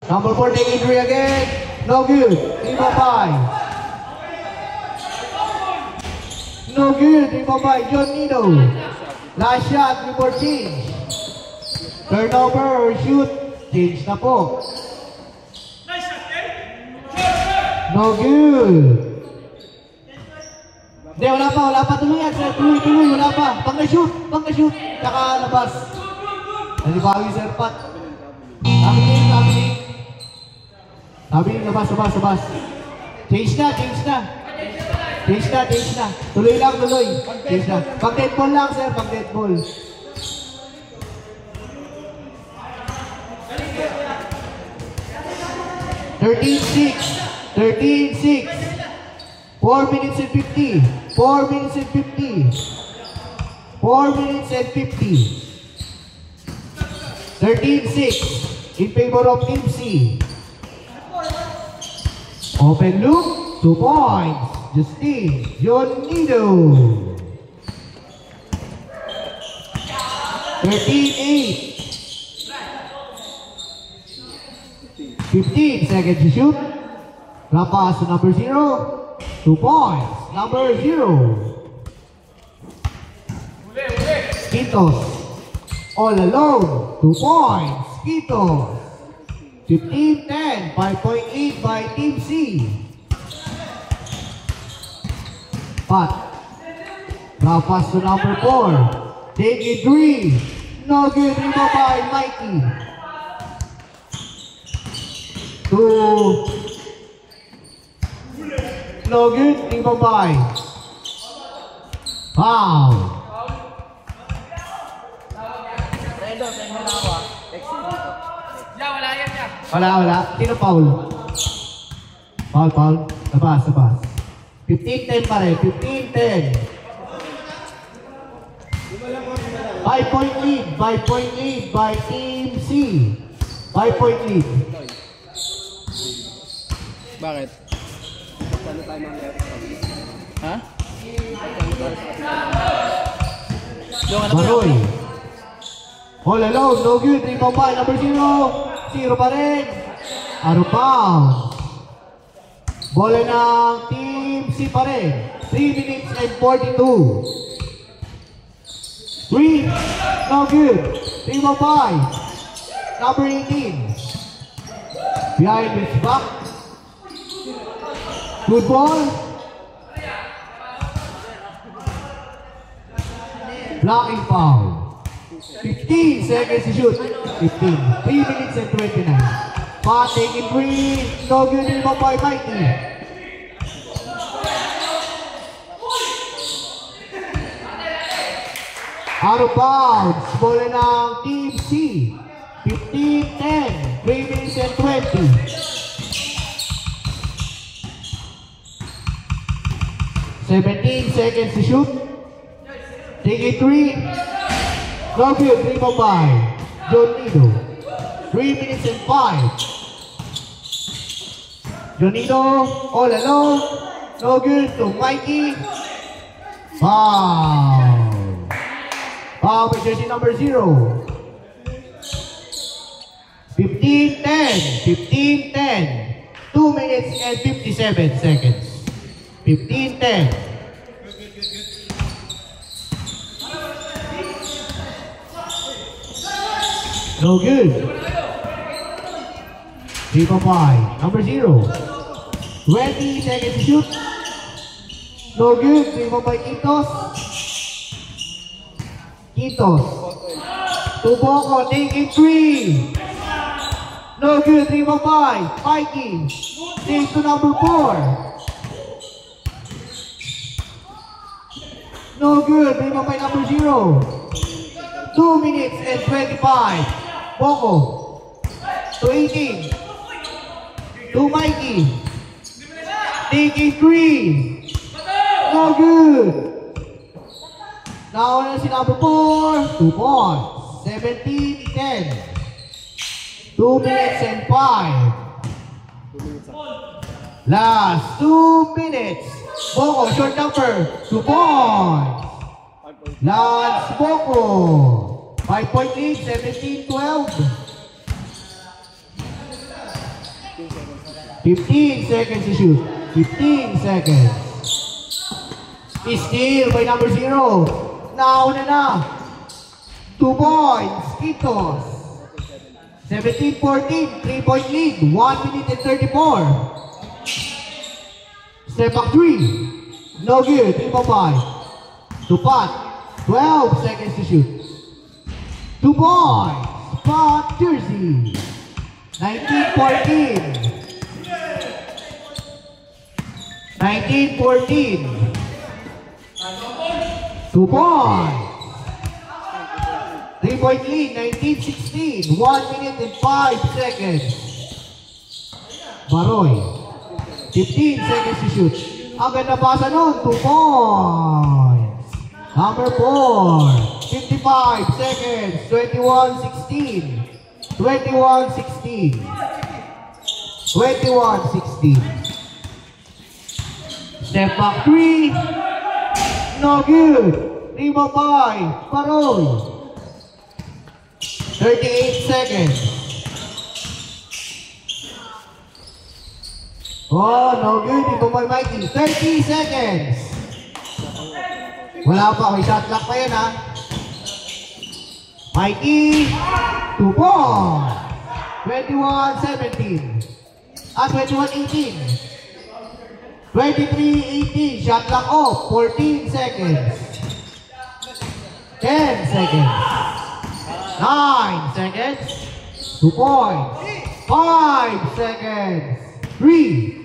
Number 4 taking 3 again. No good. Team of 5. No good. Team of 5. John Nino. Last shot before change. Turnover or shoot. Change na po. No good. Hindi, wala pa. Tuloy yan. Tuloy. Wala pa. Pag na-shoot. Tsaka labas. Nalibawi Sir Pat. Sabi, labas. Change na. Tuloy lang. Change na. Pag dead ball lang, sir. Pag dead ball. $13-6. 4 minutes and 50. 4 minutes and 50. 13-6 in favor of Team C. Open look, 2 points. Justine Jonido. 13-8. 15 seconds to shoot. Pass to number 0. 2 points. Number 0. Quitos. All alone. 2 points. Quitos. 15-10. 5.8 by Team C. Pat. Now pass to number 4. Take it 3. No good. Rebound by Mikey. 2. No good. Rebound by. Foul. Wala. Sino foul? Foul. Labas. 15-10 pa rin. 15-10. 5-point lead. 5-point lead by Team C. 5-point lead. Bakit? Ha? Baroy. All alone. No good. Rebound by number 0. 0 pa rin. Out of bounds. Bola ng Team C pa rin. 3 minutes and 42. 3. No good. Rebound by number 18. Behind his back. Good ball. Blocking foul. 15 seconds to shoot. 15. 3 minutes and 29. Pat taking 3. No good in by Mikey. Out of bounds. Bola ng Team C. 15-10. 3 minutes and 20. 17 seconds to shoot. Take it 3. No good. Rebound by Jonido. 3 minutes and 5. Jonido all alone. No good to Mikey. Foul. Foul by jersey number 0. 15-10. 2 minutes and 57 seconds. 15-10. No good. Rebound by number 0. 20 seconds to shoot. No good. Rebound by Quitos. Tuboko taking 3. No good. Rebound by Mikey. Takes to number 4. No good. Rebound by number 0. 2 minutes and 25. Boko to 18. To Mikey. Taking 3. No good. Now na si number 4. 2 points. 17-10. 2 minutes and 5. Last 2 minutes. Boko, short number. 2 points. Lance Boko. 5-point lead, 17-12. 15 seconds to shoot. 15 seconds. Steal by number 0. Nauna na. 2 points. Kitos. 17-14. 3-point lead. 1 minute and 34. Step back 3. No good. 3-5. Tupat. 12 seconds to shoot. 2 points. Spot Jersey. 19-14. 19-14. 2 points. 3-point lead. 19-16. 1 minute and 5 seconds. Baroy. 15 seconds to shoot. Ang ganda pasa nun. 2 points. Number 4. 55 seconds. 21-16. 21-16. 21-16. Step back 3. No good. Rebound by Baroy. 38 seconds. Oh, no good. Rebound by Mikey. 30 seconds. Wala pa. May shot clock pa yan, ha? Mikey. 2 points. 21-17. 21-18. 23-18. Shot clock off. 14 seconds. 10 seconds. 9 seconds. 2 points. 5 seconds. 3.